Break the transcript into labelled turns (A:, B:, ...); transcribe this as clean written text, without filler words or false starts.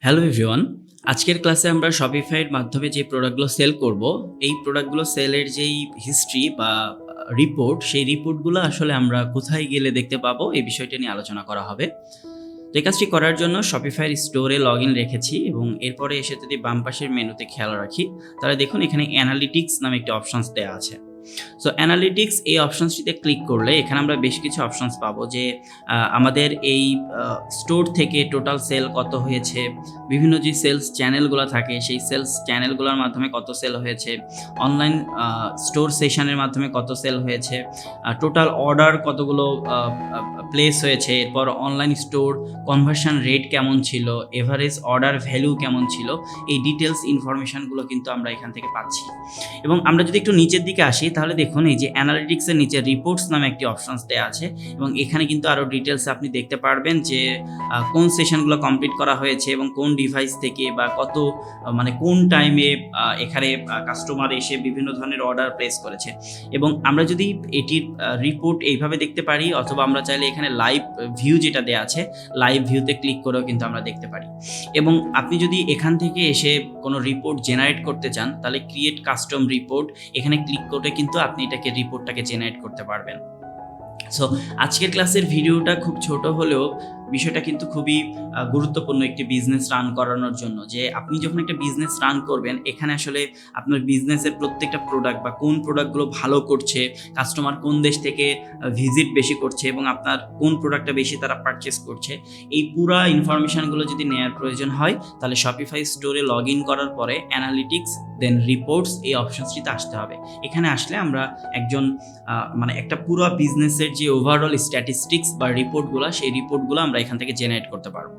A: Hello everyone, আজকের ক্লাসে আমরা শপিফাইয়ের মাধ্যমে যে প্রোডাক্টগুলো সেল করব, এই প্রোডাক্টগুলো সেলের যেই হিস্ট্রি বা রিপোর্ট, সেই রিপোর্টগুলো আসলে আমরা কোথায় গেলে দেখতে পাবো, এই বিষয়টা নিয়ে আলোচনা করা হবে। তো এই কাজটি করার জন্য শপিফাইয়ের স্টোরে লগ ইন রেখেছি এবং এরপরে এসে যদি বাম পাশের মেনুতে খেয়াল রাখি, তাহলে দেখুন এখানে অ্যানালিটিক্স নামে একটি অপশনস দেওয়া আছে। সো অ্যানালিটিক্স এই অপশনসটিতে ক্লিক করলে এখানে আমরা বেশ কিছু অপশনস পাবো যে আমাদের এই স্টোর থেকে টোটাল সেল কত হয়েছে, বিভিন্ন যে সেলস চ্যানেলগুলো থাকে সেই সেলস চ্যানেলগুলোর মাধ্যমে কত সেল হয়েছে, অনলাইন স্টোর সেশনের মাধ্যমে কত সেল হয়েছে, টোটাল অর্ডার কতগুলো প্লেস হয়েছে, এরপর অনলাইন স্টোর কনভার্সন রেট কেমন ছিল, এভারেজ অর্ডার ভ্যালু কেমন ছিল, এই ডিটেলস ইনফরমেশনগুলো কিন্তু আমরা এখান থেকে পাচ্ছি। এবং আমরা যদি একটু নিচের দিকে আসি, তাহলে দেখুন এই যে অ্যানালিটিক্সের নিচে রিপোর্টস নামে একটি অপশনস দেওয়া আছে এবং এখানে কিন্তু আরও ডিটেলস আপনি দেখতে পারবেন যে কোন সেশনগুলো কমপ্লিট করা হয়েছে এবং কোন ডিভাইস থেকে বা কত মানে কোন টাইমে এখানে কাস্টমার এসে বিভিন্ন ধরনের অর্ডার প্লেস করেছে। এবং আমরা যদি এটির রিপোর্ট এইভাবে দেখতে পারি, অথবা আমরা চাইলে এখানে লাইভ ভিউ যেটা দেওয়া আছে, লাইভ ভিউতে ক্লিক করেও কিন্তু আমরা দেখতে পারি। এবং আপনি যদি এখান থেকে এসে কোনো রিপোর্ট জেনারেট করতে চান, তাহলে ক্রিয়েট কাস্টম রিপোর্ট এখানে ক্লিক করে কিন্তু আপনি এটাকে রিপোর্টটাকে জেনারেট করতে পারবেন। সো আজকের ক্লাসের ভিডিওটা খুব ছোট হলেও বিষয়টা কিন্তু খুবই গুরুত্বপূর্ণ একটি বিজনেস রান করানোর জন্য। যে আপনি যখন একটা বিজনেস রান করবেন, এখানে আসলে আপনার বিজনেসের প্রত্যেকটা প্রোডাক্ট বা কোন প্রোডাক্টগুলো ভালো করছে, কাস্টমার কোন দেশ থেকে ভিজিট বেশি করছে এবং আপনার কোন প্রোডাক্টটা বেশি তারা পারচেস করছে, এই পুরা ইনফরমেশনগুলো যদি নেওয়ার প্রয়োজন হয়, তাহলে শপিফাই স্টোরে লগ ইন করার পরে অ্যানালিটিক্স দেন রিপোর্টস এই অপশনসটিতে আসতে হবে। এখানে আসলে আমরা একটা পুরো বিজনেসের যে ওভারঅল স্ট্যাটিস্টিক্স বা রিপোর্টগুলো, সেই রিপোর্টগুলো আমরা এখান থেকে জেনারেট করতে পারবো।